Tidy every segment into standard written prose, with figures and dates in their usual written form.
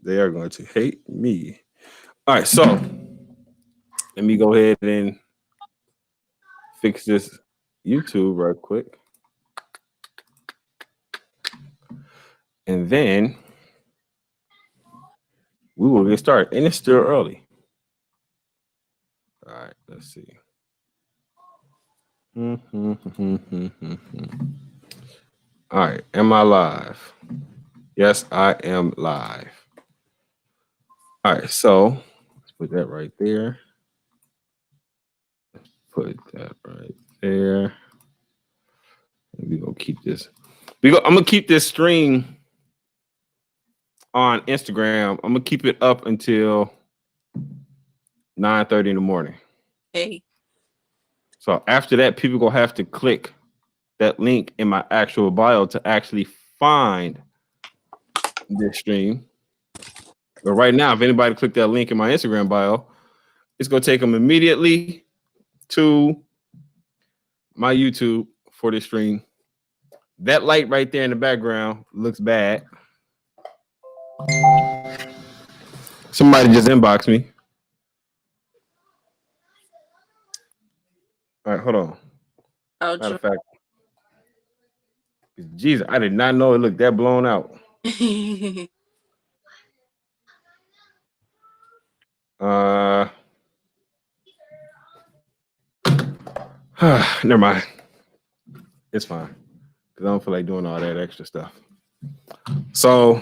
They are going to hate me. All right, so let me go ahead and fix this YouTube right quick. And then we will get started. And it's still early. All right, let's see. All right, am I live? Yes, I am live. All right, so let's put that right there. Let's put that right there. We're gonna keep this. I'm gonna keep this stream on Instagram. I'm gonna keep it up until 9:30 in the morning. Hey. So after that, people gonna have to click that link in my actual bio to actually find this stream. But right now, if anybody click that link in my Instagram bio, it's gonna take them immediately to my YouTube for this stream. That light right there in the background looks bad. Somebody just inboxed me. All right, hold on. Oh, matter of fact, Jesus, I did not know it looked that blown out. Never mind. It's fine. Because I don't feel like doing all that extra stuff. So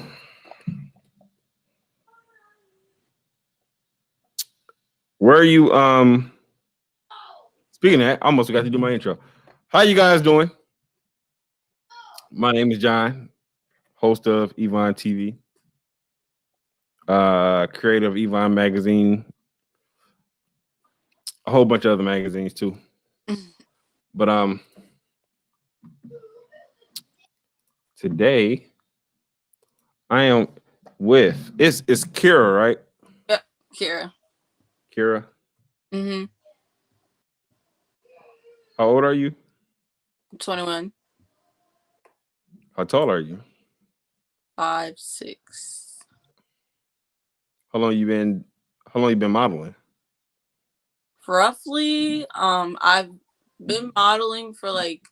where are you? Speaking of that, I almost forgot to do my intro. How you guys doing? My name is John, host of EVON TV, creator of EVON Magazine, a whole bunch of other magazines too. But today I am with it's Kira, right? Yep, Kira. Kira. Mm-hmm. How old are you? 21. How tall are you? 5'6". How long you been modeling? Roughly, I've been modeling for like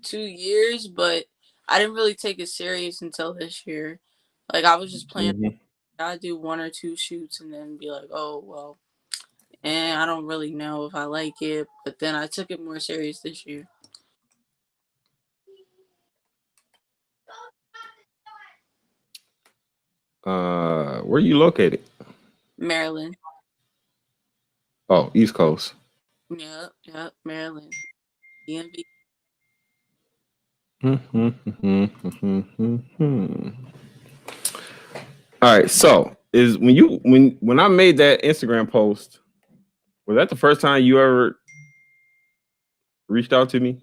2 years, but I didn't really take it serious until this year. Like I was just planning, I'd do 1 or 2 shoots and then be like, oh well, and I don't really know if I like it. But then I took it more serious this year. Where are you located? Maryland. Oh, East Coast. Yep, Maryland. DMV. All right, so is when I made that Instagram post, was that the first time you ever reached out to me?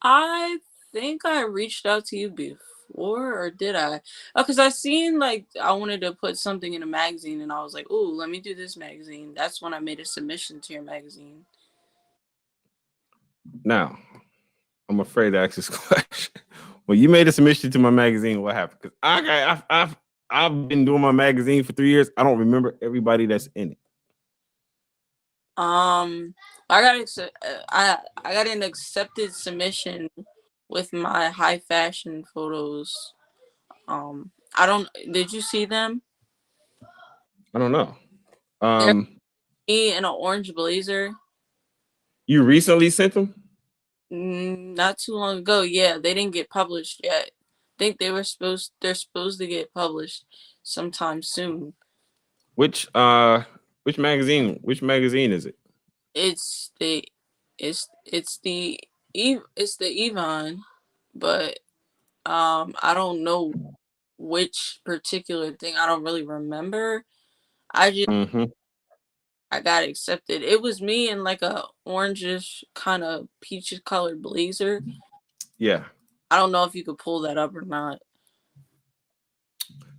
I think I reached out to you before, or did I? Oh, because I seen like I wanted to put something in a magazine, and I was like, "Oh, let me do this magazine." That's when I made a submission to your magazine. Now, I'm afraid to ask this question. When you made a submission to my magazine, what happened? Because I've been doing my magazine for 3 years. I don't remember everybody that's in it. I got an accepted submission with my high fashion photos. Did you see them? I don't know. Me in an orange blazer. You recently sent them? Not too long ago. Yeah, they didn't get published yet. I think they're supposed to get published sometime soon. Which magazine? Which magazine is it? It's the EVON, but I don't know which particular thing. I don't really remember. I just I got accepted. It was me in like a orangish kind of peachy colored blazer. Yeah. I don't know if you could pull that up or not.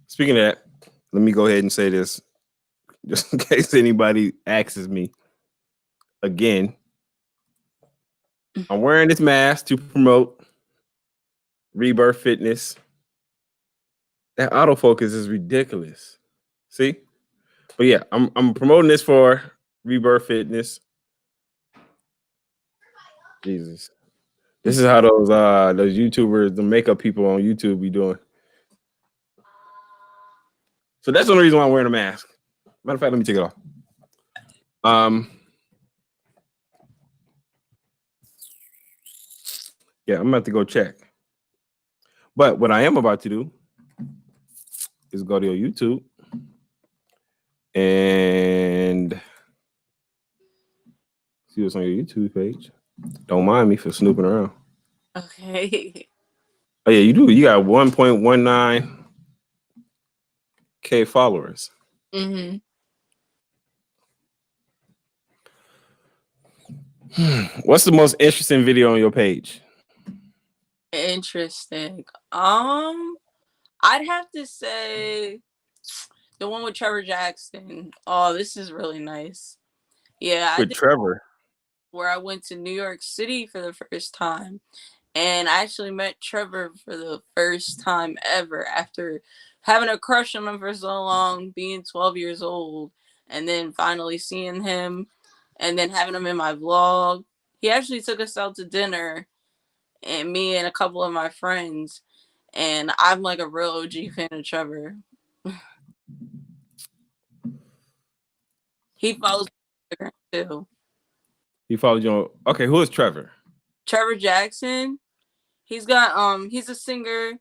Speaking of that, let me go ahead and say this, just in case anybody asks me again. I'm wearing this mask to promote Rebirth Fitness. That autofocus is ridiculous. See? But yeah, I'm promoting this for Rebirth Fitness. Jesus. This is how those YouTubers, the makeup people on YouTube be doing. So that's the only reason why I'm wearing a mask. Matter of fact, let me take it off. Yeah, I'm about to go check. But what I am about to do is go to your YouTube and see what's on your YouTube page. Don't mind me for snooping around. Okay. Oh yeah, you do. You got 1.19K followers. Mm-hmm. What's the most interesting video on your page? Interesting. I'd have to say the one with Trevor Jackson. Oh, this is really nice. Yeah, I With did Trevor. where I went to New York City for the first time. And I actually met Trevor for the first time ever after having a crush on him for so long, being 12 years old, and then finally seeing him and then having him in my vlog. He actually took us out to dinner, and me and a couple of my friends. And I'm like a real OG fan of Trevor. He follows me on Instagram too. He followed you on. Okay, who is Trevor? Trevor Jackson. He's a singer,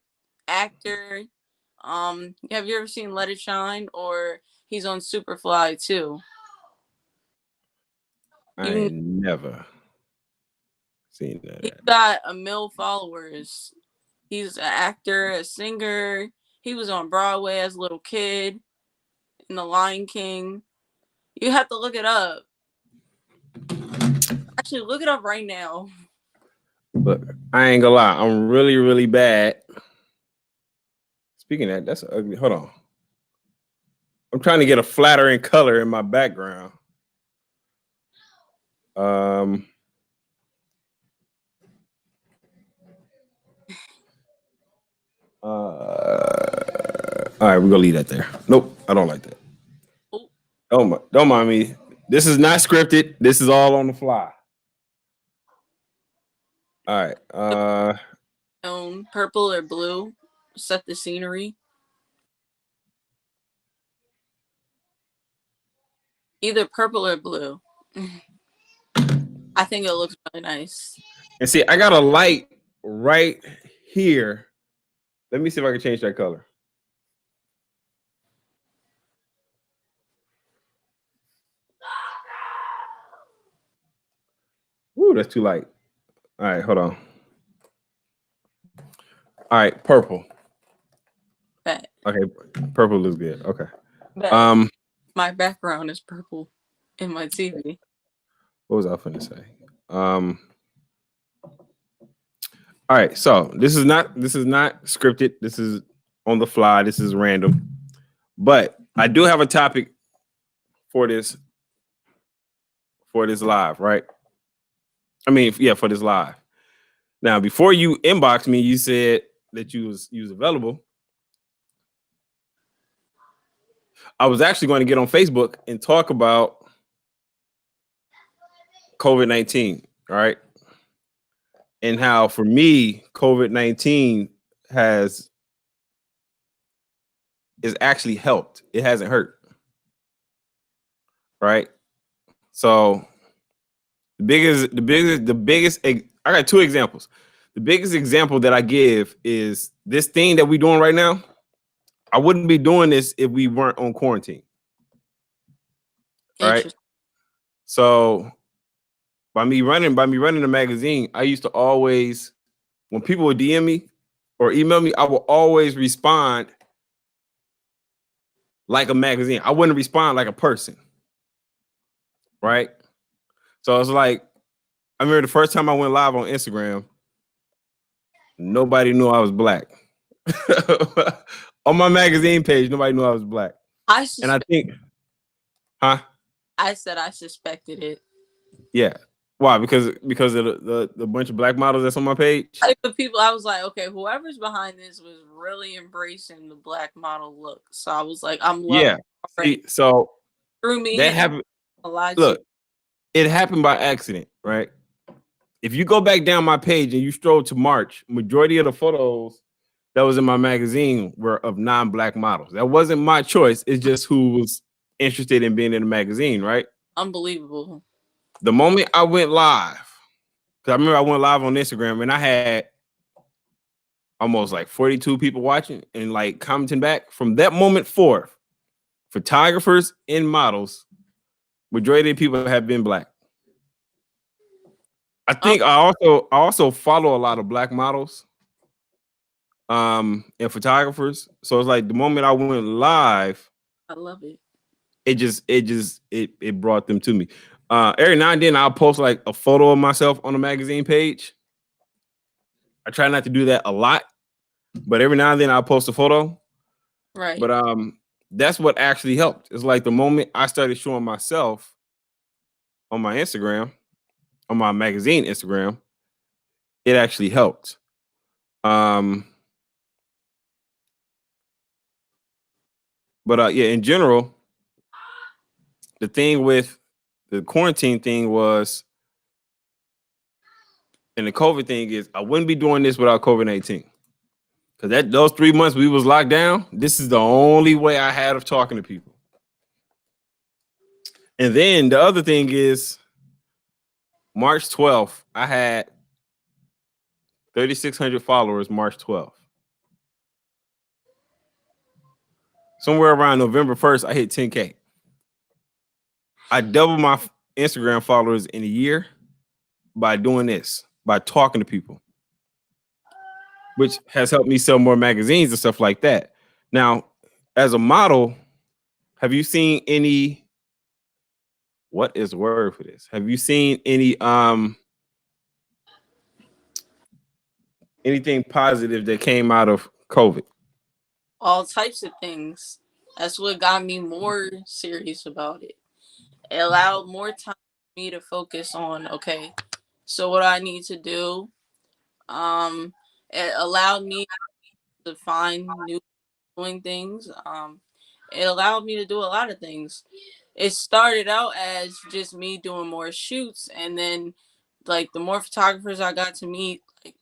actor. Have you ever seen Let It Shine? Or he's on Superfly too. I ain't never seen that. He's got 1 million followers. He's an actor, a singer. He was on Broadway as a little kid in The Lion King. You have to look it up. Actually, look it up right now. Look, I ain't gonna lie. I'm really, really bad. Speaking of that, that's ugly. Hold on. I'm trying to get a flattering color in my background. All right, we're gonna leave that there. Nope, I don't like that. Oh. Don't mind me. This is not scripted. This is all on the fly. All right. Purple or blue. Set the scenery. Either purple or blue. I think it looks really nice. And see, I got a light right here. Let me see if I can change that color. Ooh, that's too light. All right, hold on. All right, purple. Bet. Okay, purple looks good. Okay. Bet. My background is purple in my TV. What was I finna say? All right, so this is not scripted. This is on the fly. This is random. But I do have a topic for this live, right? I mean, yeah, for this live. Now, before you inbox me, you said that you was available. I was actually going to get on Facebook and talk about COVID-19, all right? And how, for me, COVID-19 is actually helped. It hasn't hurt, right? So the biggest, I got two examples. The biggest example that I give is this thing that we're doing right now. I wouldn't be doing this if we weren't on quarantine. All right. So by me running the magazine, I used to always, when people would DM me or email me, I will always respond like a magazine. I wouldn't respond like a person. Right. So it's like, I remember the first time I went live on Instagram, nobody knew I was black. On my magazine page, nobody knew I was black. And I think, huh? I said I suspected it. Yeah. Why? Because of the bunch of black models that's on my page. Like the people, I was like, okay, whoever's behind this was really embracing the black model look. So I was like, I'm loving Yeah. it already. See, so Threw me that in. happened. A lot to you. Look, it happened by accident, right? If you go back down my page and you stroll to March, majority of the photos that was in my magazine were of non-black models. That wasn't my choice. It's just who was interested in being in the magazine, right? Unbelievable. The moment I went live, because I remember I went live on Instagram and I had almost like 42 people watching and like commenting back. From that moment forth, photographers and models, majority of people have been black. I think I also follow a lot of black models and photographers. So it's like the moment I went live, I love it. It brought them to me. Every now and then I'll post like a photo of myself on the magazine page. I try not to do that a lot, but every now and then I'll post a photo. Right. But that's what actually helped. It's like the moment I started showing myself on my Instagram, on my magazine Instagram, it actually helped. But yeah, in general, the thing with the quarantine thing was, and the COVID thing is, I wouldn't be doing this without COVID-19. Because those 3 months we was locked down, this is the only way I had of talking to people. And then the other thing is, March 12th, I had 3,600 followers March 12th. Somewhere around November 1st, I hit 10K. I doubled my Instagram followers in a year by doing this, by talking to people, which has helped me sell more magazines and stuff like that. Now, as a model, have you seen any, what is the word for this? Have you seen any anything positive that came out of COVID? All types of things. That's what got me more serious about it. It allowed more time for me to focus on, okay, so what I need to do. It allowed me to find new doing things. It allowed me to do a lot of things. It started out as just me doing more shoots, and then like the more photographers I got to meet, like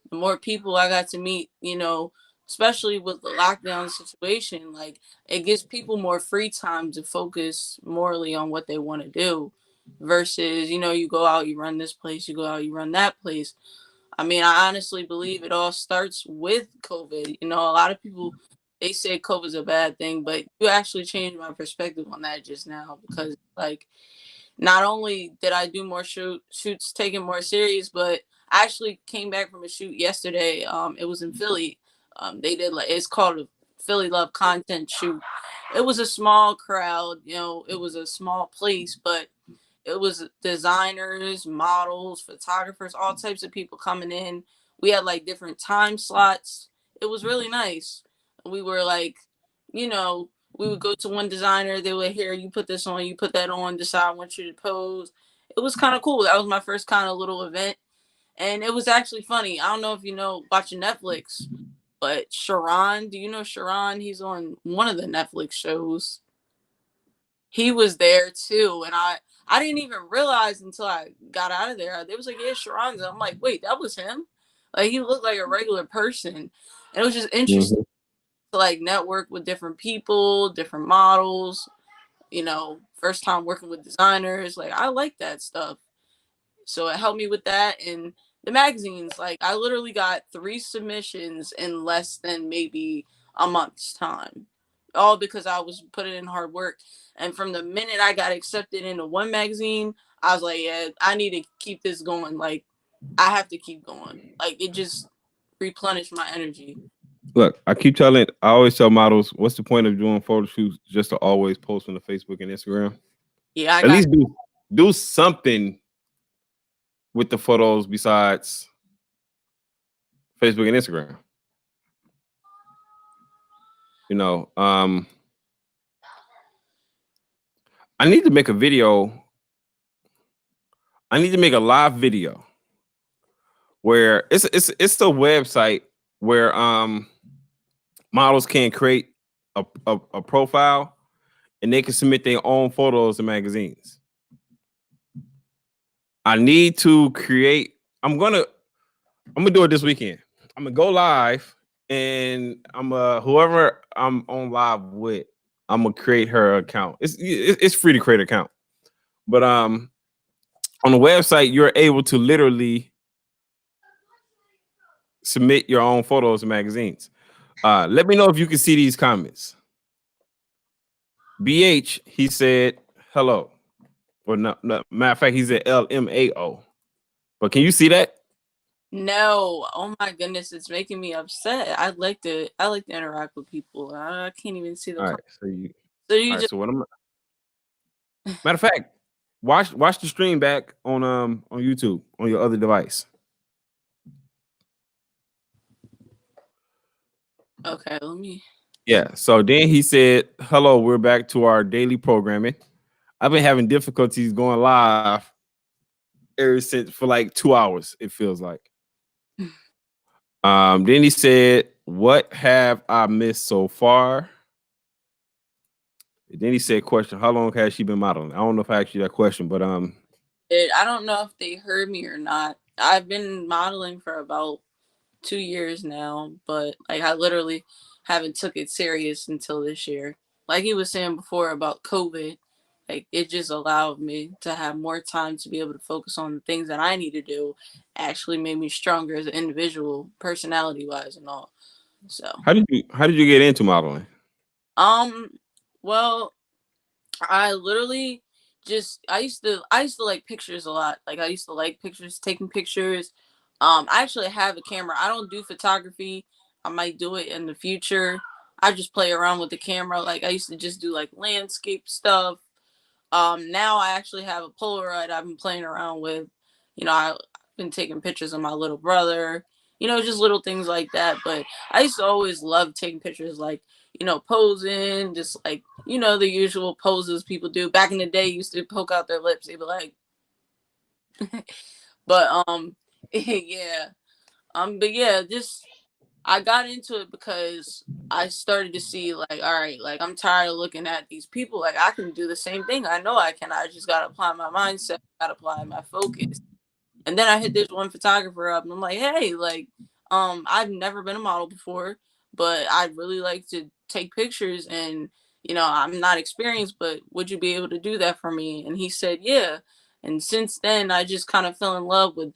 the more people I got to meet, especially with the lockdown situation, like it gives people more free time to focus morally on what they want to do versus, you go out, you run this place, you go out, you run that place. I mean, I honestly believe it all starts with COVID. A lot of people, they say COVID's a bad thing, but you actually changed my perspective on that just now because, like, not only did I do more shoots, taken more serious, but I actually came back from a shoot yesterday. It was in Philly. They did it's called a Philly Love Content shoot. It was a small crowd, it was a small place, but it was designers, models, photographers, all types of people coming in. We had like different time slots. It was really nice. We were like, we would go to one designer. They would, here, you put this on, you put that on, decide I want you to pose. It was kind of cool. That was my first kind of little event. And it was actually funny. I don't know if you know watching Netflix, but Sharon, do you know Sharon? He's on one of the Netflix shows. He was there too, and I didn't even realize until I got out of there. They was like, "Yeah, Sharon's." I'm like, "Wait, that was him?" Like he looked like a regular person, and it was just interesting to like network with different people, different models. First time working with designers. Like I like that stuff. So it helped me with that and the magazines. Like I literally got 3 submissions in less than maybe a month's time. All because I was putting in hard work. And from the minute I got accepted into one magazine, I was like, yeah, I need to keep this going. Like I have to keep going. Like it just replenished my energy. Look, I always tell models, what's the point of doing photo shoots just to always post on the Facebook and Instagram? Yeah, I At got least do something with the photos besides Facebook and Instagram. I need to make a video I need to make a live video where it's a website where models can create a profile and they can submit their own photos to magazines. I need to create. I'm gonna do it this weekend. I'm gonna go live, and whoever I'm on live with, I'm gonna create her account. It's free to create an account, but on the website you're able to literally submit your own photos to magazines. Let me know if you can see these comments. BH, he said hello. Or no, matter of fact, he said LMAO. But can you see that? No. Oh my goodness, it's making me upset. I like to interact with people. I can't even see the All right. So you all right. just So what I'm matter of fact, watch the stream back on YouTube on your other device. okay, let me. Yeah. So then he said, hello, we're back to our daily programming. I've been having difficulties going live ever since for like 2 hours, it feels like. Then he said, what have I missed so far? And then he said, question, how long has she been modeling? I don't know if I asked you that question, but I don't know if they heard me or not. I've been modeling for about 2 years now, but like I literally haven't took it serious until this year. Like he was saying before about COVID, like it just allowed me to have more time to be able to focus on the things that I need to do. Actually made me stronger as an individual, personality wise and all. So how did you get into modeling? well, I literally just I used to like pictures a lot. Like I used to like pictures, taking pictures. I actually have a camera. I don't do photography. I might do it in the future. I just play around with the camera. Like I used to just do like landscape stuff. Now I actually have a Polaroid I've been playing around with. I've been taking pictures of my little brother, just little things like that. But I used to always love taking pictures, like, posing, just like, the usual poses people do. Back in the day, used to poke out their lips. They'd be like, but, yeah. But yeah, just, I got into it because I started to see like, all right, like I'm tired of looking at these people. Like I can do the same thing. I know I can. I just gotta apply my mindset, gotta apply my focus. And then I hit this one photographer up and I'm like, hey, like, I've never been a model before, but I'd really like to take pictures and I'm not experienced, but would you be able to do that for me? And he said, yeah. And since then I just kind of fell in love with,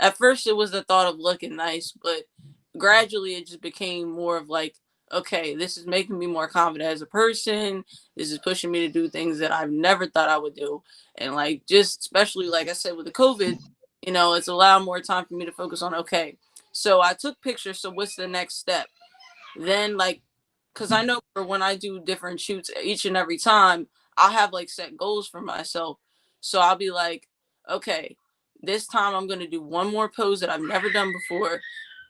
at first it was the thought of looking nice, but gradually it just became more of like, okay, this is making me more confident as a person. This is pushing me to do things that I've never thought I would do. And like, just especially like I said with the COVID, it's allowed more time for me to focus on, okay, so I took pictures. So what's the next step? Then like, cause I know for when I do different shoots each and every time, I'll have like set goals for myself. So I'll be like, okay, this time I'm going to do one more pose that I've never done before.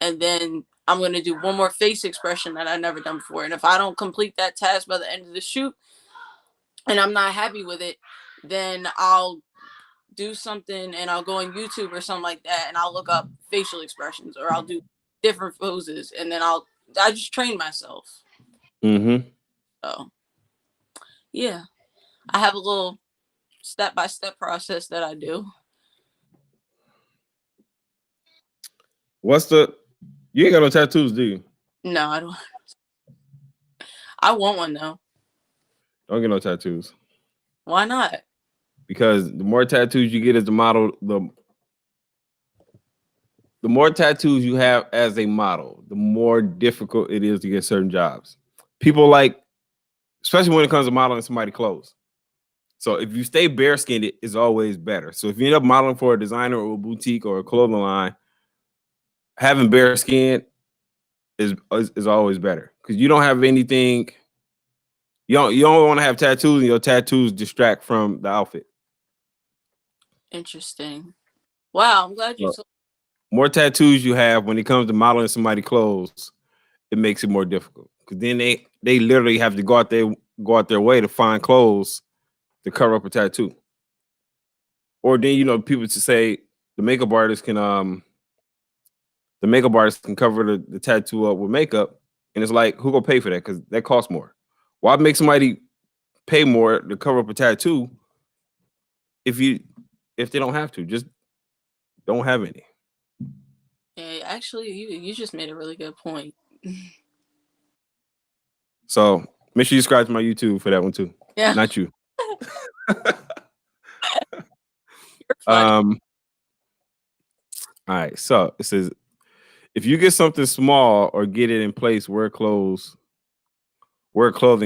And then I'm going to do one more face expression that I've never done before. And if I don't complete that task by the end of the shoot and I'm not happy with it, then I'll do something and I'll go on YouTube or something like that and I'll look up facial expressions or I'll do different poses and then I just train myself. Mm-hmm. So yeah, I have a little step-by-step process that I do. You ain't got no tattoos, do you? No, I don't. I want one though. Don't get no tattoos. Why not? Because the more tattoos you get as the model, the more tattoos you have as a model, the more difficult it is to get certain jobs. People like, especially when it comes to modeling somebody's clothes. So if you stay bare skinned, it's always better. So if you end up modeling for a designer or a boutique or a clothing line, having bare skin is always better because you don't have anything. You don't want to have tattoos, and your tattoos distract from the outfit. Interesting. Wow, I'm glad you So, told. more tattoos you have when it comes to modeling somebody's clothes, it makes it more difficult because then they literally have to go out their way to find clothes to cover up a tattoo. or then you know people to say the makeup artist can cover the tattoo up with makeup, and it's like who gonna pay for that? Because that costs more. Why make somebody pay more to cover up a tattoo if they don't have to? Just don't have any. Yeah, actually, you just made a really good point. So make sure you subscribe to my YouTube for that one too. Yeah, Not you. you're funny. All right. So it says if you get something small or get it in place where clothing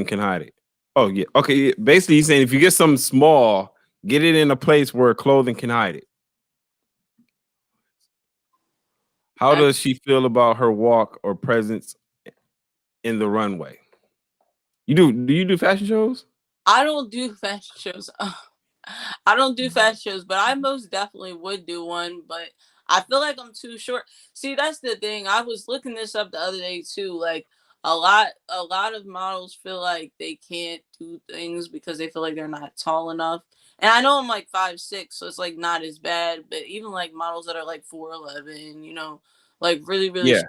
can hide it. Oh yeah. Okay. Yeah. Basically, he's saying if you get something small, get it in a place where clothing can hide it. How does she feel about her walk or presence in the runway? Do you do fashion shows? I don't do fashion shows. I don't do fashion shows, but I most definitely would do one. But I feel like I'm too short. See, that's the thing. I was looking this up the other day too. Like a lot of models feel like they can't do things because they feel like they're not tall enough. And I know I'm like 5'6", so it's like not as bad. But even like models that are like 4'11", you know, like really really Yeah.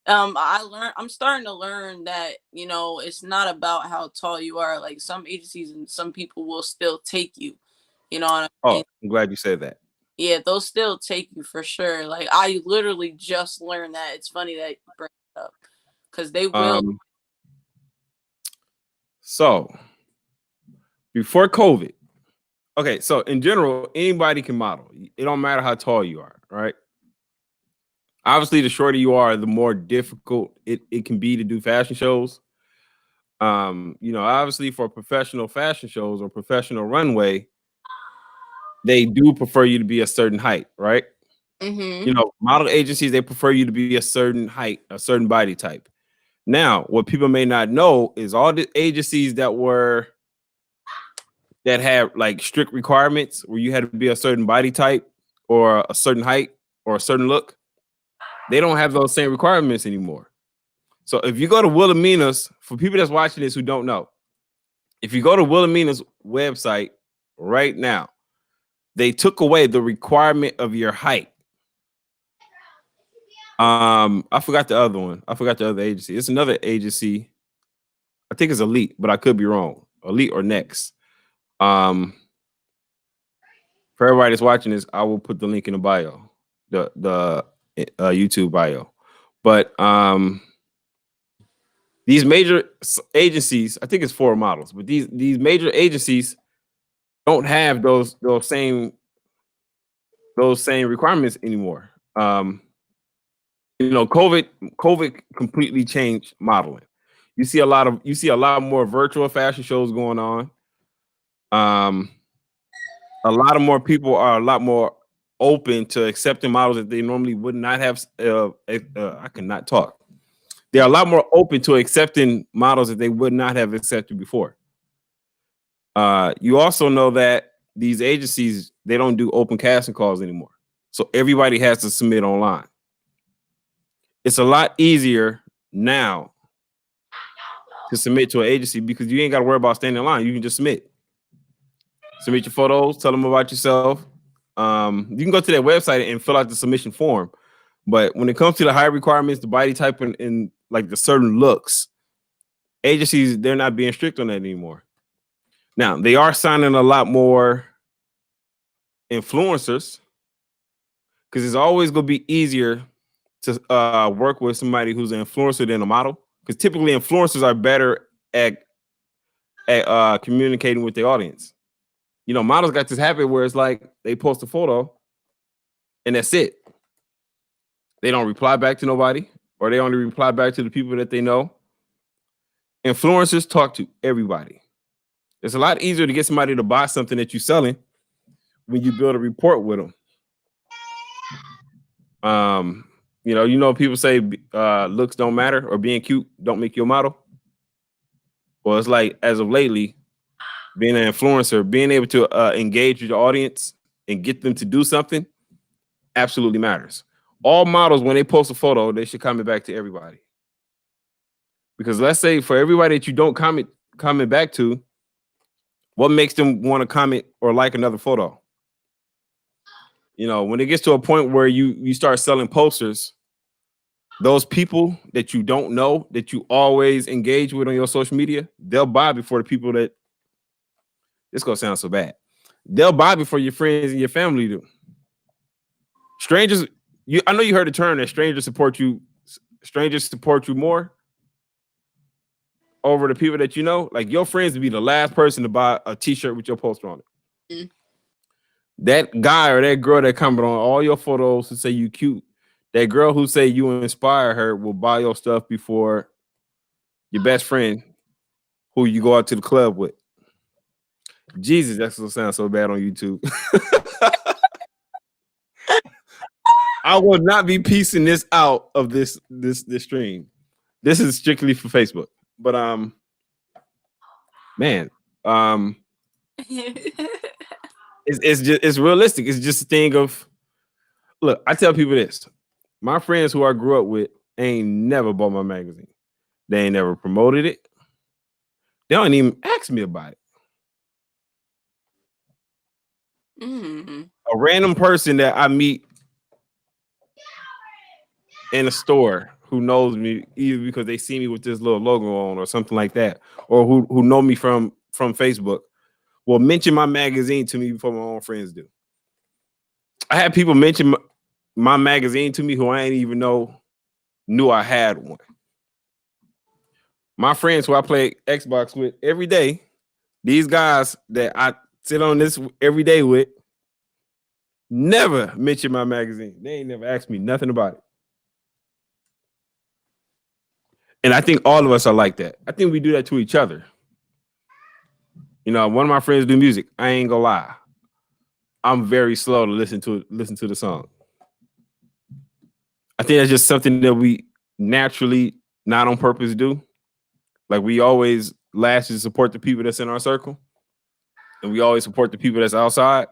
I'm starting to learn that, you know, it's not about how tall you are. Like some agencies and some people will still take you. You know what I Oh, mean? I'm glad you said that. Yeah, they'll still take you for sure. Like I literally just learned that. It's funny that you bring it up because they will. Um. So before COVID, okay. So in general, anybody can model. It don't matter how tall you are, right? Obviously, the shorter you are, the more difficult it can be to do fashion shows. You know, obviously for professional fashion shows or professional runway, they do prefer you to be a certain height, right? Mm-hmm. You know, model agencies, they prefer you to be a certain height, a certain body type. Now, what people may not know is all the agencies that had like strict requirements where you had to be a certain body type or a certain height or a certain look, they don't have those same requirements anymore. So if you go to Wilhelmina's, for people that's watching this who don't know, if you go to Wilhelmina's website right now, they took away the requirement of your height. I forgot the other one. I forgot the other agency. It's another agency. I think it's Elite, but I could be wrong. Elite or Next. For everybody that's watching this, I will put the link in the bio, the YouTube bio. But these major agencies, I think it's 4 models, but these major agencies don't have those same requirements anymore. You know, COVID completely changed modeling. You see a lot more virtual fashion shows going on. A lot of more people are a lot more open to accepting models that they normally would not have. I cannot talk. They're a lot more open to accepting models that they would not have accepted before. You also know that these agencies, they don't do open casting calls anymore. So everybody has to submit online. It's a lot easier now to submit to an agency because you ain't got to worry about standing in line. You can just submit your photos, tell them about yourself. You can go to their website and fill out the submission form. But when it comes to the high requirements, the body type and like the certain looks, agencies, they're not being strict on that anymore. Now, they are signing a lot more influencers because it's always going to be easier to work with somebody who's an influencer than a model, because typically influencers are better at communicating with the audience. You know, models got this habit where it's like they post a photo and that's it. They don't reply back to nobody, or they only reply back to the people that they know. Influencers talk to everybody. It's a lot easier to get somebody to buy something that you're selling when you build a rapport with them. You know, people say looks don't matter or being cute don't make you a model. Well, it's like as of lately, being an influencer, being able to engage with your audience and get them to do something absolutely matters. All models, when they post a photo, they should comment back to everybody. Because let's say for everybody that you don't comment back to, what makes them want to comment or like another photo? You know, when it gets to a point where you start selling posters, those people that you don't know that you always engage with on your social media, they'll buy before the people that this gonna sound so bad. They'll buy before your friends and your family do. Strangers, I know you heard the term that strangers support you more over the people that you know. Like your friends would be the last person to buy a t-shirt with your poster on it. Mm-hmm. That guy or that girl that comment on all your photos to say you cute, that girl who say you inspire her will buy your stuff before your best friend who you go out to the club with. Jesus, that's gonna sound so bad on YouTube. I will not be piecing this out of this stream. This is strictly for Facebook. But man, it's realistic. It's just a thing of, look, I tell people this. My friends who I grew up with ain't never bought my magazine. They ain't never promoted it. They don't even ask me about it. Mm-hmm. A random person that I meet in a store who knows me either because they see me with this little logo on or something like that, or who know me from Facebook, will mention my magazine to me before my own friends do. I had people mention my magazine to me who I ain't even knew I had one. My friends who I play Xbox with every day, these guys that I sit on this every day with, never mention my magazine. They ain't never asked me nothing about it. And I think all of us are like that. I think we do that to each other. You know, one of my friends do music. I ain't gonna lie. I'm very slow to listen to the song. I think that's just something that we naturally, not on purpose, do. Like we always last to support the people that's in our circle, and we always support the people that's outside.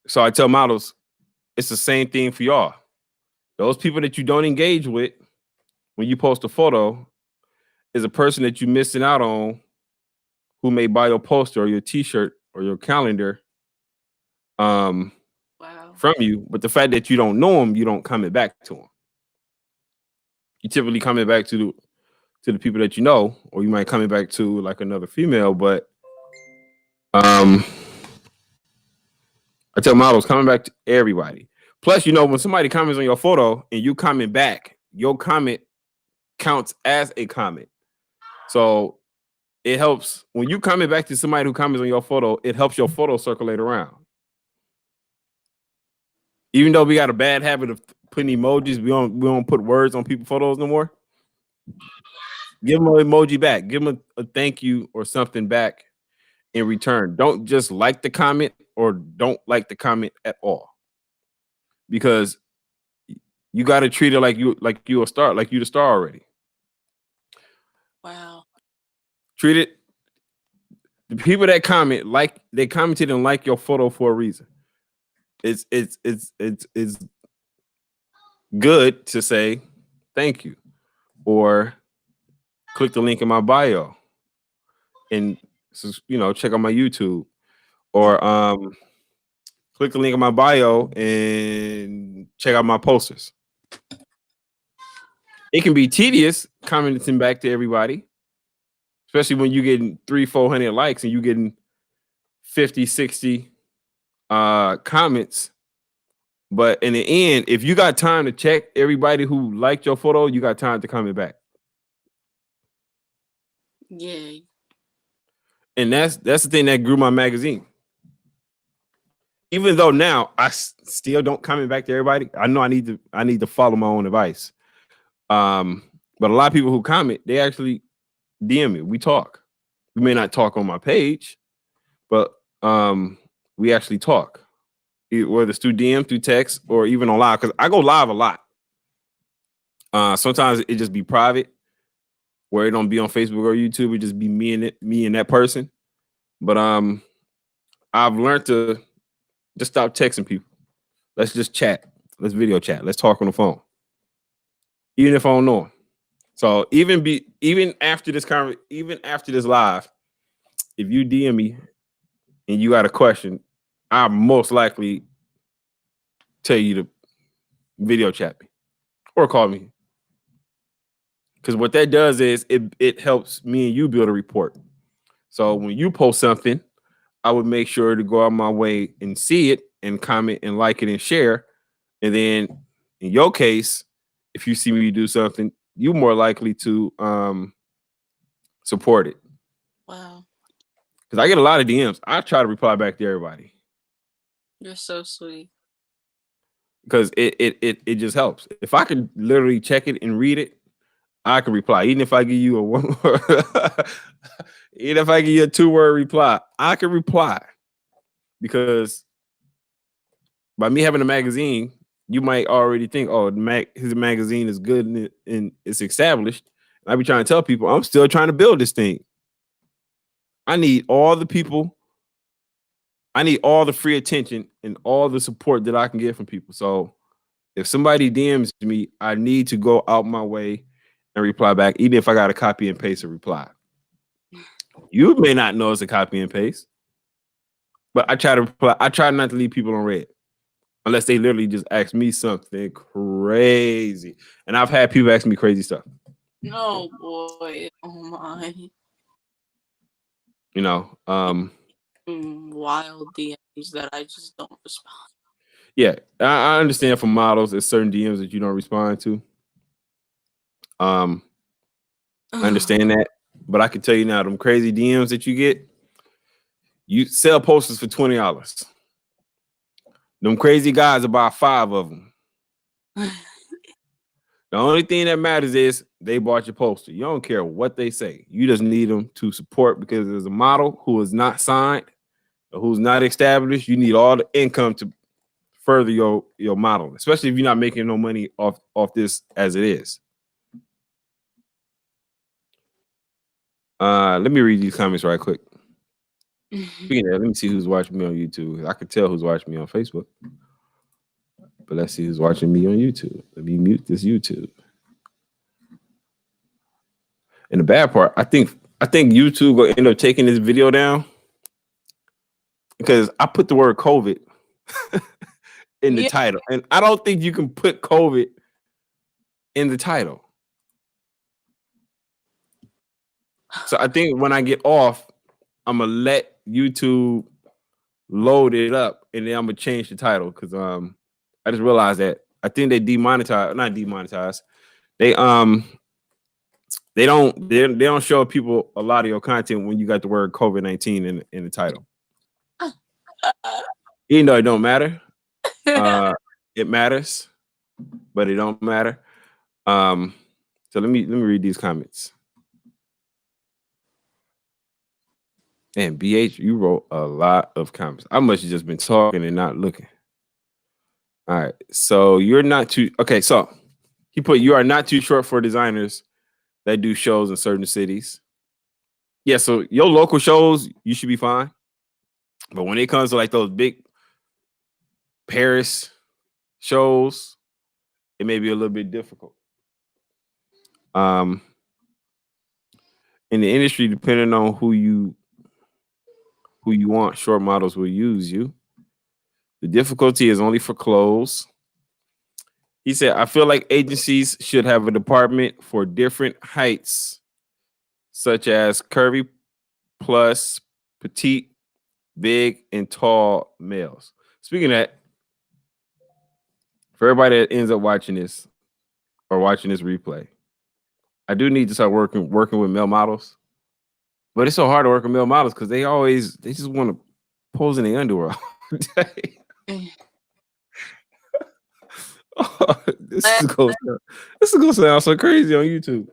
So I tell models, it's the same thing for y'all. Those people that you don't engage with when you post a photo is a person that you're missing out on who may buy your poster or your t-shirt or your calendar from you. But the fact that you don't know them, you don't comment back to them. You typically comment back to the people that you know, or you might comment back to like another female, but I tell models, coming back to everybody. Plus, you know, when somebody comments on your photo and you comment back, your comment counts as a comment. So it helps when you comment back to somebody who comments on your photo, it helps your photo circulate around. Even though we got a bad habit of putting emojis, we don't put words on people's photos no more. Give them an emoji back. Give them a thank you or something back in return. Don't just like the comment or don't like the comment at all. Because you got to treat it like you a star, like you the star already. Wow. Treat it. The people that comment, like they commented and like your photo for a reason. It's good to say thank you or click the link in my bio and, you know, check out my YouTube, or click the link in my bio and check out my posters. It can be tedious commenting back to everybody, especially when you're getting 300-400 likes and you're getting 50-60 comments. But in the end, if you got time to check everybody who liked your photo, you got time to comment back. Yeah. And that's the thing that grew my magazine. Even though now I still don't comment back to everybody, I know I need to follow my own advice. But a lot of people who comment, they actually DM me. We talk. We may not talk on my page, but we actually talk. Whether it's through DM, through text, or even on live, because I go live a lot. Sometimes it just be private, where it don't be on Facebook or YouTube. It just be me and that person. But I've learned to just stop texting people. Let's just chat. Let's video chat. Let's talk on the phone, even if I don't know them. So even after this live, if you DM me and you got a question, I most likely tell you to video chat me or call me. Because what that does is it helps me and you build a report. So when you post something, I would make sure to go out my way and see it and comment and like it and share. And then in your case, if you see me do something, you're more likely to support it. Wow. Because I get a lot of DMs. I try to reply back to everybody. You're so sweet. Because it just helps. If I can literally check it and read it, I can reply. Even if I give you a one even if I give you a 2-word reply, I can reply. Because by me having a magazine, you might already think, oh, his magazine is good and it's established. And I be trying to tell people, I'm still trying to build this thing. I need all the people. I need all the free attention and all the support that I can get from people. So if somebody DMs me, I need to go out my way and reply back, even if I got to copy and paste a reply. You may not know it's a copy and paste, but I try to reply. I try not to leave people on red unless they literally just ask me something crazy. And I've had people ask me crazy stuff. No, boy. Oh, my. You know, wild DMs that I just don't respond. Yeah, I understand from models there's certain DMs that you don't respond to. I understand that, but I can tell you now, them crazy DMs that you get, you sell posters for $20. Them crazy guys will buy 5 of them. The only thing that matters is they bought your poster. You don't care what they say. You just need them to support because there's a model who is not signed or who's not established. You need all the income to further your model, especially if you're not making no money off this as it is. Let me read these comments right quick. Speaking of that, let me see who's watching me on YouTube. I can tell who's watching me on Facebook. But let's see who's watching me on YouTube. Let me mute this YouTube. And the bad part, I think YouTube will end up taking this video down because I put the word COVID in the title. And I don't think you can put COVID in the title. So I think when I get off, I'm gonna let YouTube load it up and then I'm gonna change the title because I just realized that I think they not demonetize. They don't show people a lot of your content when you got the word COVID-19 in the title. Even though it don't matter. It matters, but it don't matter. So let me read these comments. And BH, you wrote a lot of comments. I must have just been talking and not looking. All right. So you're not too okay. So he put you are not too short for designers that do shows in certain cities. Yeah, so your local shows, you should be fine. But when it comes to like those big Paris shows, it may be a little bit difficult. In the industry, depending on who you want, short models will use you. The difficulty is only for clothes. He said, I feel like agencies should have a department for different heights, such as curvy plus, petite, big, and tall males. Speaking of that, for everybody that ends up watching this or watching this replay, I do need to start working with male models. But it's so hard to work with male models because they just want to pose in the underwear all day. This is gonna sound so crazy on YouTube.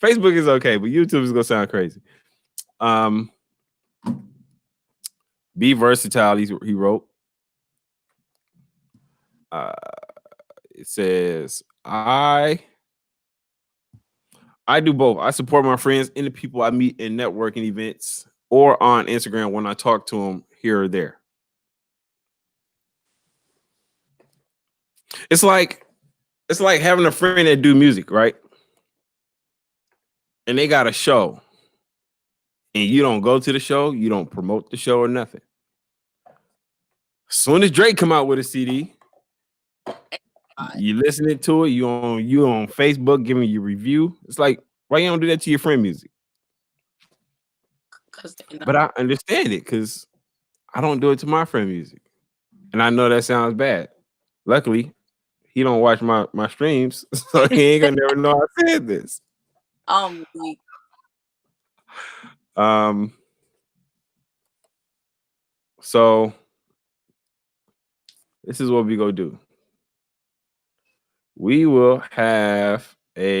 Facebook is okay, but YouTube is gonna sound crazy. Be versatile, he wrote. It says, I do both. I support my friends and the people I meet in networking events or on Instagram when I talk to them here or there. It's like having a friend that do music, right? And they got a show. And you don't go to the show, you don't promote the show or nothing. soon as Drake come out with a CD, you listening to it, you on Facebook giving your review. It's like, why you don't do that to your friend music? But I understand it because I don't do it to my friend music. And I know that sounds bad. Luckily, he don't watch my streams, so he ain't gonna never know I said this. So this is what we go do. We will have a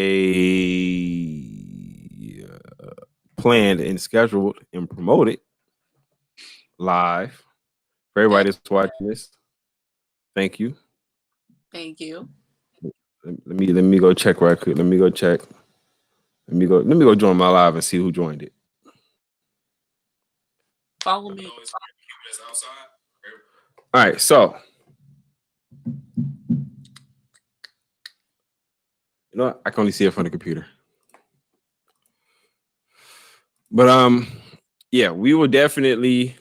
planned and scheduled and promoted live for everybody that's watching this. Thank you. Thank you. Let me go check right quick. Let me go check. Let me go join my live and see who joined it. Follow me. All right, so you know what? I can only see it from the computer. But yeah, we will definitely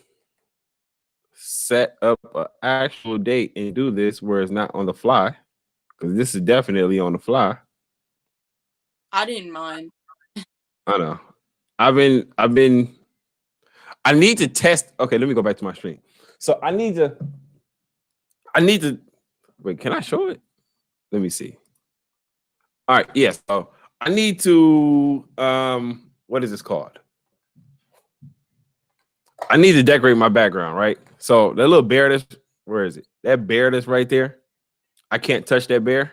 set up an actual date and do this where it's not on the fly, because this is definitely on the fly. I didn't mind. I know. I need to test. Okay, let me go back to my stream. So I need to wait, can I show it? Let me see. All right, yes. So I need to what is this called? I need to decorate my background, right? So that little bear that's, where is it? That bear that's right there. I can't touch that bear.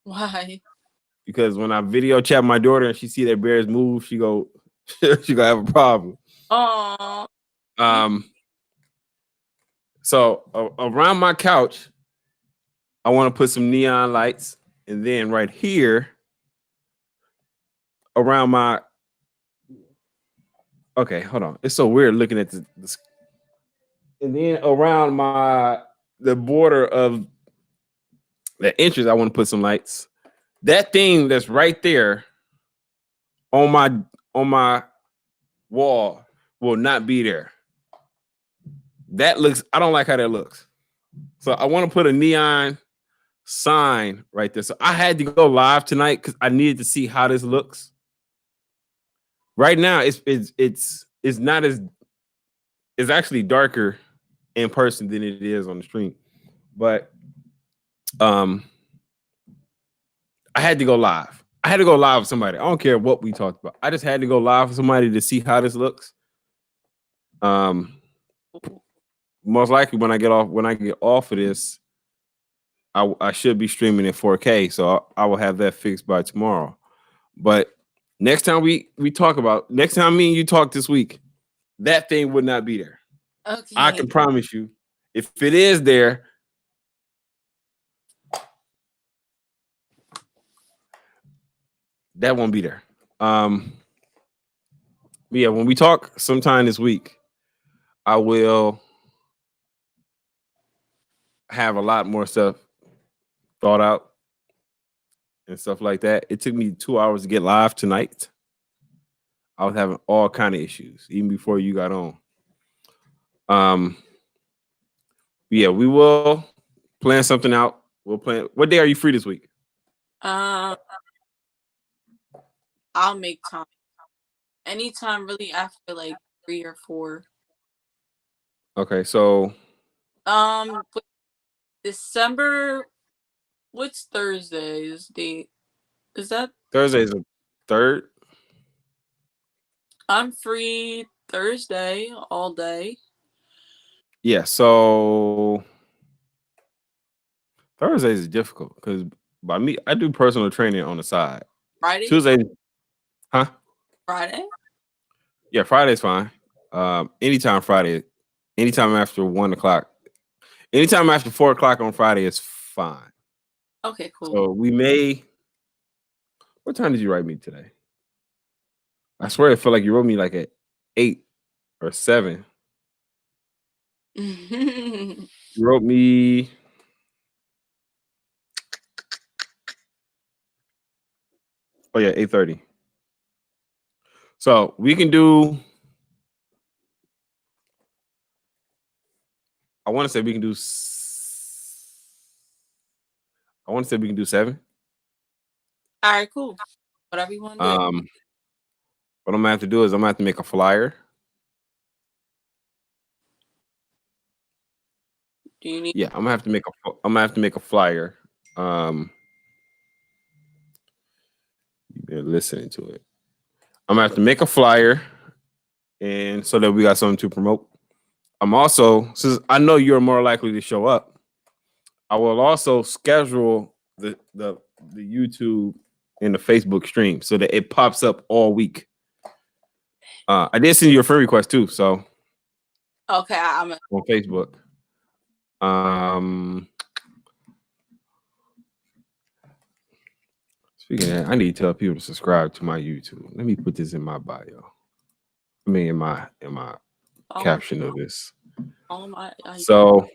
Why? Because when I video chat my daughter and she see that bears move, she gonna have a problem. Oh. So around my couch, I want to put some neon lights, and then right here around my. Okay, hold on. It's so weird looking at this. And then around the border of the entrance, I want to put some lights. That thing that's right there on my wall will not be there. That looks, I don't like how that looks. So I want to put a neon sign right there. So I had to go live tonight because I needed to see how this looks. Right now, it's not as, it's actually darker in person than it is on the stream. But I had to go live. I had to go live with somebody. I don't care what we talked about. I just had to go live with somebody to see how this looks. Most likely when I get off of this, I should be streaming in 4K, so I will have that fixed by tomorrow. But next time next time me and you talk this week, that thing would not be there. Okay. I can promise you. If it is there, that won't be there. Yeah, when we talk sometime this week, I will have a lot more stuff thought out and stuff like that. It took me 2 hours to get live tonight. I was having all kind of issues even before you got on. Yeah, we will plan something out. We'll plan. What day are you free this week? I'll make time. Anytime really after like 3 or 4. Okay, so December, what's Thursday's date? Is that Thursday's the 3rd? I'm free Thursday all day. Yeah, so Thursdays is difficult because by me, I do personal training on the side. Friday? Tuesday, huh? Friday? Yeah, Friday's fine. Anytime Friday, anytime after 1 o'clock, anytime after 4 o'clock on Friday is fine. Okay, cool. So we may. What time did you write me today? I swear, I feel like you wrote me like at 8 or 7. You wrote me. Oh yeah, 8:30. So we can do. I want to say we can do. I want to say we can do 7. All right, cool. Whatever you want to do. What I'm gonna have to do is I'm gonna have to make a flyer. Do you need? Yeah, I'm gonna have to make a flyer. You've been listening to it. I'm gonna have to make a flyer, and so that we got something to promote. I'm also, since I know you're more likely to show up, I will also schedule the YouTube and the Facebook stream so that it pops up all week. I did send you a friend request too, so Okay, I'm on Facebook. Speaking of that, I need to tell people to subscribe to my YouTube. Let me put this in my bio. I mean, in my caption of this. So,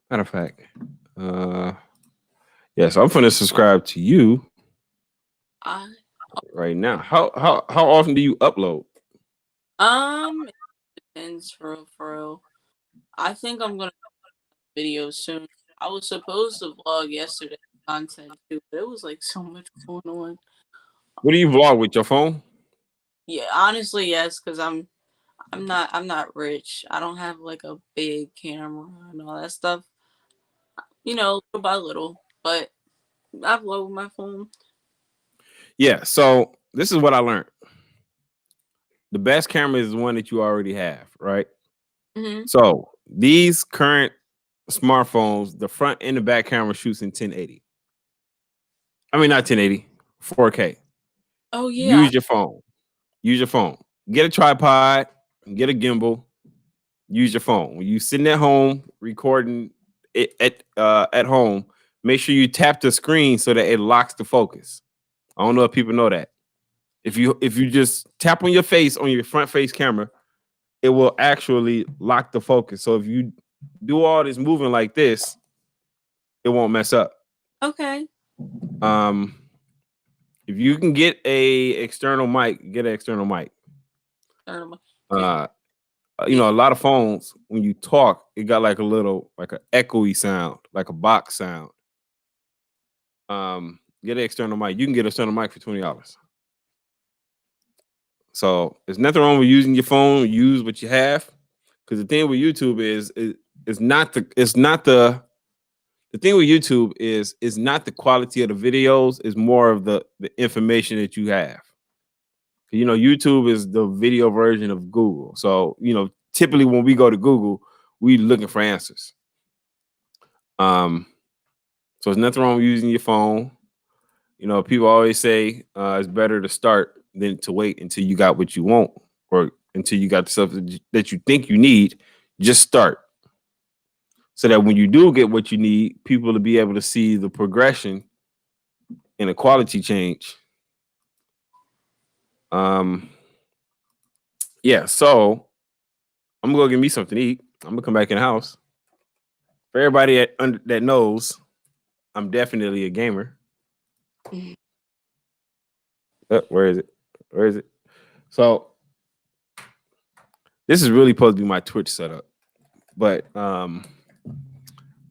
matter of fact, yeah. So I'm going to subscribe to you right now. How often do you upload? It depends for real. I think I'm gonna videos soon. I was supposed to vlog yesterday content too, but it was like so much going on. What do you vlog with your phone? Yeah, honestly, yes, because I'm not rich. I don't have like a big camera and all that stuff. You know, little by little, but I vlog with my phone. Yeah. So this is what I learned. The best camera is the one that you already have, right? Mm-hmm. So these current smartphones, the front and the back camera shoots in 1080. I mean, not 1080, 4K. Oh yeah. Use your phone. Use your phone. Get a tripod. Get a gimbal. Use your phone. When you sitting at home recording it at home, make sure you tap the screen so that it locks the focus. I don't know if people know that. If you just tap on your face on your front face camera, it will actually lock the focus. So if you do all this moving like this, it won't mess up. Okay. If you can get a external mic, get an external mic. You know, a lot of phones, when you talk, it got like a little, like an echoey sound, like a box sound. Get an external mic. You can get an external mic for $20. So there's nothing wrong with using your phone. Use what you have, because the thing with YouTube is not the thing with YouTube is not the quality of the videos. It's more of the information that you have. You know, YouTube is the video version of Google. So you know, typically when we go to Google, we looking for answers. So there's nothing wrong with using your phone. You know, people always say it's better to start than to wait until you got what you want or until you got the stuff that you think you need. Just start, so that when you do get what you need, people will be able to see the progression and the quality change. Yeah, so I'm gonna go get me something to eat. I'm gonna come back in the house. For everybody that knows, I'm definitely a gamer. Where is it? Where is it? So this is really supposed to be my Twitch setup, but I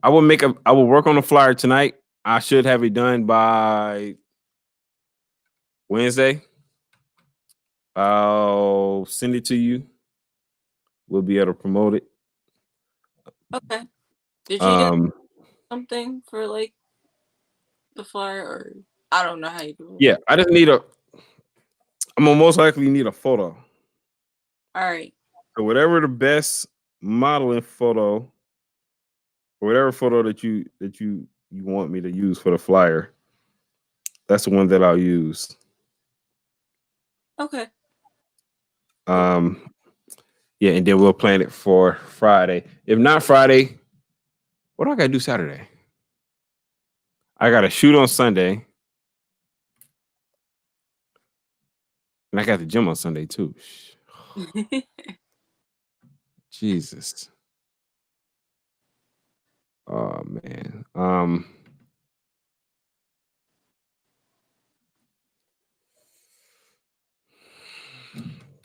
will work on the flyer tonight. I should have it done by Wednesday. I'll send it to you. We'll be able to promote it. Okay. Did you get something for like the flyer, or I don't know how you do it? Yeah, I'm gonna most likely need a photo. All right. So whatever the best modeling photo, or whatever photo that you want me to use for the flyer, that's the one that I'll use. Okay. Yeah, and then we'll plan it for Friday. If not Friday, what do I gotta do Saturday? I gotta shoot on Sunday. And I got the gym on Sunday too. Jesus. Oh man.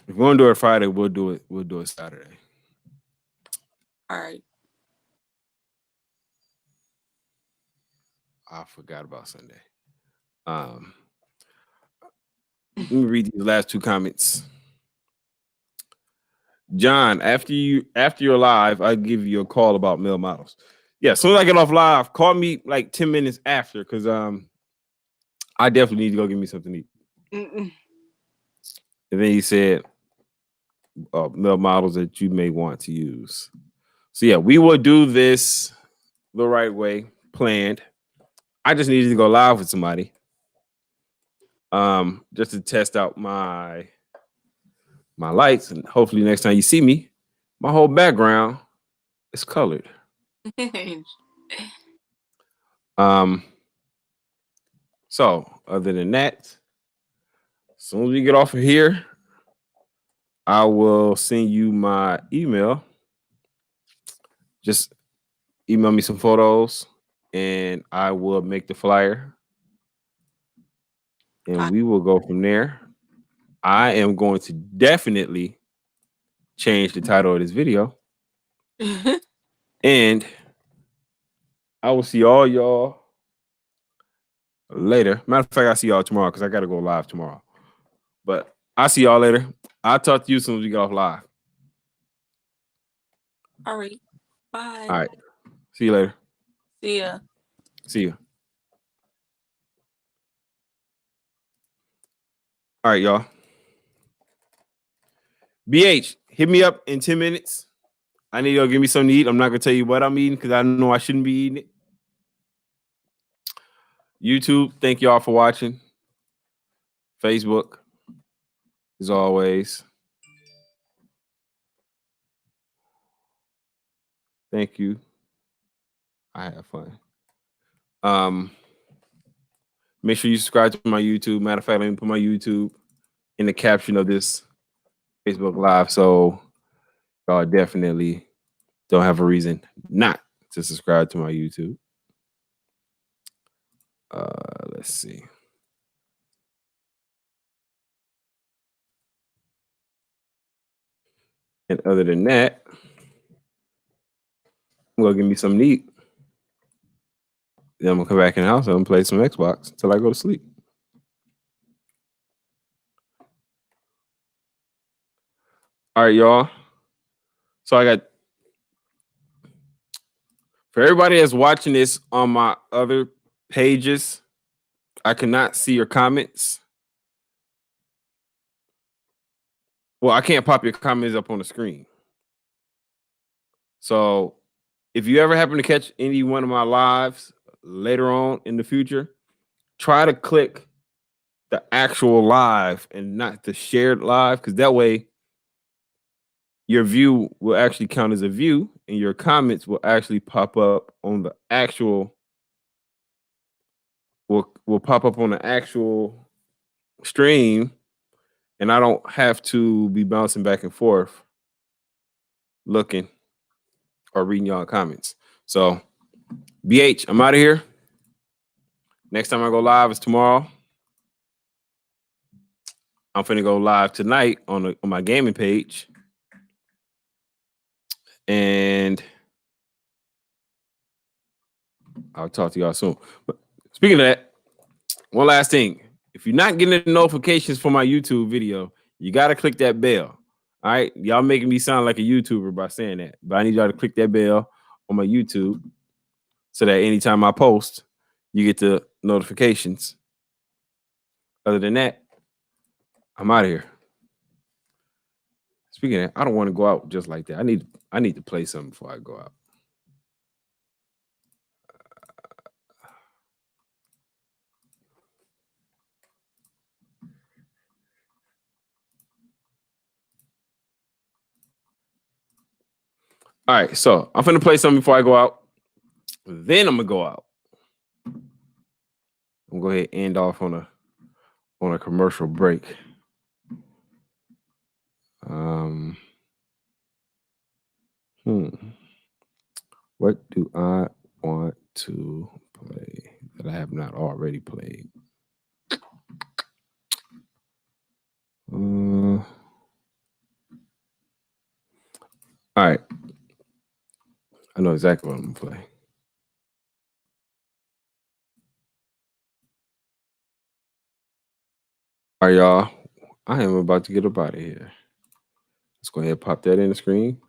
If we're gonna do it Friday, we'll do it Saturday. All right. I forgot about Sunday. Let me read these last two comments. John, after you're live, I'll give you a call about male models. Yeah, as soon as I get off live, call me like 10 minutes after, because I definitely need to go get me something to eat. And then he said, male models that you may want to use. So yeah, we will do this the right way, planned. I just needed to go live with somebody, just to test out my lights, and hopefully next time you see me, my whole background is colored. So other than that, as soon as we get off of here, I will send you my email. Just email me some photos and I will make the flyer. And we will go from there. I am going to definitely change the title of this video. And I will see all y'all later. Matter of fact, I'll see y'all tomorrow because I got to go live tomorrow. But I'll see y'all later. I'll talk to you as soon as we get off live. All right. Bye. All right. See you later. See ya. See you. All right, y'all. BH, hit me up in 10 minutes. I need y'all to give me something to eat. I'm not going to tell you what I'm eating because I know I shouldn't be eating it. YouTube, thank y'all for watching. Facebook, as always. Thank you. I have fun. Make sure you subscribe to my YouTube. Matter of fact, let me put my YouTube in the caption of this Facebook Live, so y'all definitely don't have a reason not to subscribe to my YouTube. Let's see. And other than that, I'm gonna give me something to eat. Then I'm gonna come back in the house and play some Xbox until I go to sleep. All right, y'all. So I got, for everybody that's watching this on my other pages, I cannot see your comments. Well, I can't pop your comments up on the screen. So if you ever happen to catch any one of my lives later on in the future, try to click the actual live and not the shared live, because that way your view will actually count as a view and your comments will actually pop up on the actual, will pop up on the actual stream, and I don't have to be bouncing back and forth looking or reading y'all comments. So BH, I'm out of here. Next time I go live is tomorrow. I'm finna go live tonight on my gaming page. And I'll talk to y'all soon. But speaking of that, one last thing. If you're not getting the notifications for my YouTube video, you got to click that bell. All right? Y'all making me sound like a YouTuber by saying that. But I need y'all to click that bell on my YouTube so that anytime I post, you get the notifications. Other than that, I'm out of here. Speaking of that, I don't want to go out just like that. I need to play something before I go out. All right, so I'm finna play something before I go out. Then I'm gonna go out. I'm gonna go ahead and end off on a commercial break. What do I want to play that I have not already played? All right. I know exactly what I'm gonna play. All right, y'all. I am about to get up out of here. Let's go ahead and pop that in the screen.